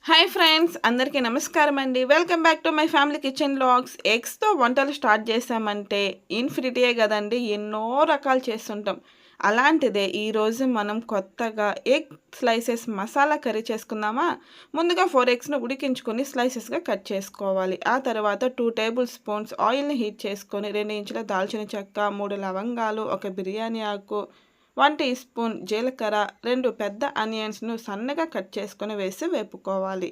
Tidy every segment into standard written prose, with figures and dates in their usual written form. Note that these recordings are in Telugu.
హాయ్ ఫ్రెండ్స్, అందరికీ నమస్కారం అండి. Welcome back to my family kitchen vlogs. ఎగ్స్తో వంటలు స్టార్ట్ చేసామంటే ఇన్ఫినిటీయే కదండి, ఎన్నో రకాలు చేస్తుంటాం. అలాంటిదే ఈరోజు మనం కొత్తగా ఎగ్ స్లైసెస్ మసాలా కర్రీ చేసుకుందామా. ముందుగా 4 ఎగ్స్ను ఉడికించుకొని స్లైసెస్గా కట్ చేసుకోవాలి. ఆ తర్వాత 2 టేబుల్ స్పూన్స్ ఆయిల్ని హీట్ చేసుకొని 2 ఇంచుల దాల్చిన చెక్క, 3 లవంగాలు, 1 బిర్యానీ ఆకు, 1 టీ స్పూన్ జీలకర్ర, 2 పెద్ద ఆనియన్స్ను సన్నగా కట్ చేసుకొని వేసి వేపుకోవాలి.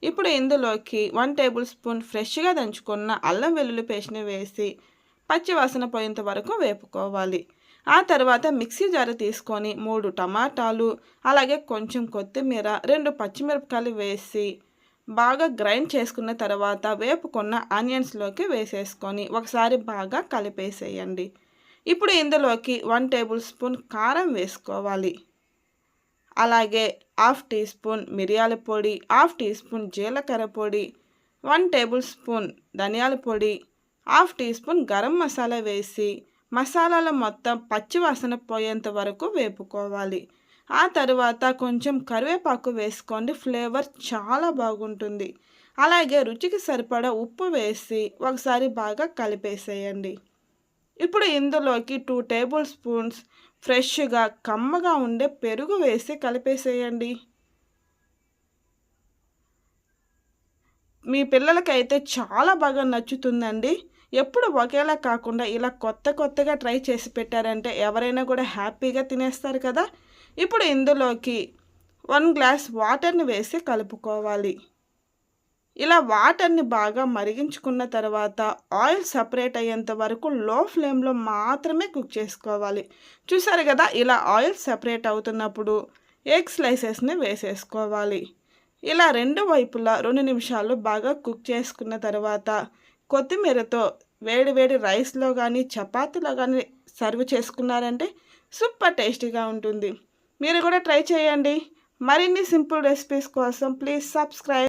ఇప్పుడు ఇందులోకి 1 టేబుల్ స్పూన్ ఫ్రెష్గా దంచుకున్న అల్లం వెల్లుల్లి పేస్ట్ని వేసి పచ్చివాసన పోయేంత వరకు వేపుకోవాలి. ఆ తర్వాత మిక్సీ జార్ తీసుకొని 3 టమాటాలు, అలాగే కొంచెం కొత్తిమీర, 2 పచ్చిమిరపకాయలు వేసి బాగా గ్రైండ్ చేసుకున్న తర్వాత వేపుకున్న ఆనియన్స్లోకి వేసేసుకొని ఒకసారి బాగా కలిపేసేయండి. ఇప్పుడు ఇందులోకి 1 టేబుల్ స్పూన్ కారం వేసుకోవాలి. అలాగే హాఫ్ టీ స్పూన్ మిరియాల పొడి, హాఫ్ టీ స్పూన్ జీలకర్ర పొడి, 1 టేబుల్ స్పూన్ ధనియాల పొడి, half teaspoon garam masala వేసి మసాలాలు మొత్తం పచ్చివాసన పోయేంత వరకు వేపుకోవాలి. ఆ తర్వాత కొంచెం కరివేపాకు వేసుకోండి, ఫ్లేవర్ చాలా బాగుంటుంది. అలాగే రుచికి సరిపడా ఉప్పు వేసి ఒకసారి బాగా కలిపేసేయండి. ఇప్పుడు ఇందులోకి 2 టేబుల్ స్పూన్స్ ఫ్రెష్గా కమ్మగా ఉండే పెరుగు వేసి కలిపేసేయండి. మీ పిల్లలకైతే చాలా బాగా నచ్చుతుందండి. ఎప్పుడు ఒకేలా కాకుండా ఇలా కొత్త కొత్తగా ట్రై చేసి పెట్టారంటే ఎవరైనా కూడా హ్యాపీగా తినేస్తారు కదా. ఇప్పుడు ఇందులోకి 1 గ్లాస్ వాటర్ని వేసి కలుపుకోవాలి. ఇలా వాటర్ని బాగా మరిగించుకున్న తర్వాత ఆయిల్ సపరేట్ అయ్యేంత వరకు లో ఫ్లేమ్లో మాత్రమే కుక్ చేసుకోవాలి. చూసారు కదా, ఇలా ఆయిల్ సపరేట్ అవుతున్నప్పుడు ఎగ్ స్లైసెస్ని వేసేసుకోవాలి. ఇలా 2 వైపులా 2 నిమిషాలు బాగా కుక్ చేసుకున్న తర్వాత కొత్తిమీరతో వేడి వేడి రైస్లో కానీ చపాతీలో కానీ సర్వ్ చేసుకున్నారంటే సూపర్ టేస్టీగా ఉంటుంది. మీరు కూడా ట్రై చేయండి. మరిన్ని సింపుల్ రెసిపీస్ కోసం ప్లీజ్ సబ్స్క్రైబ్.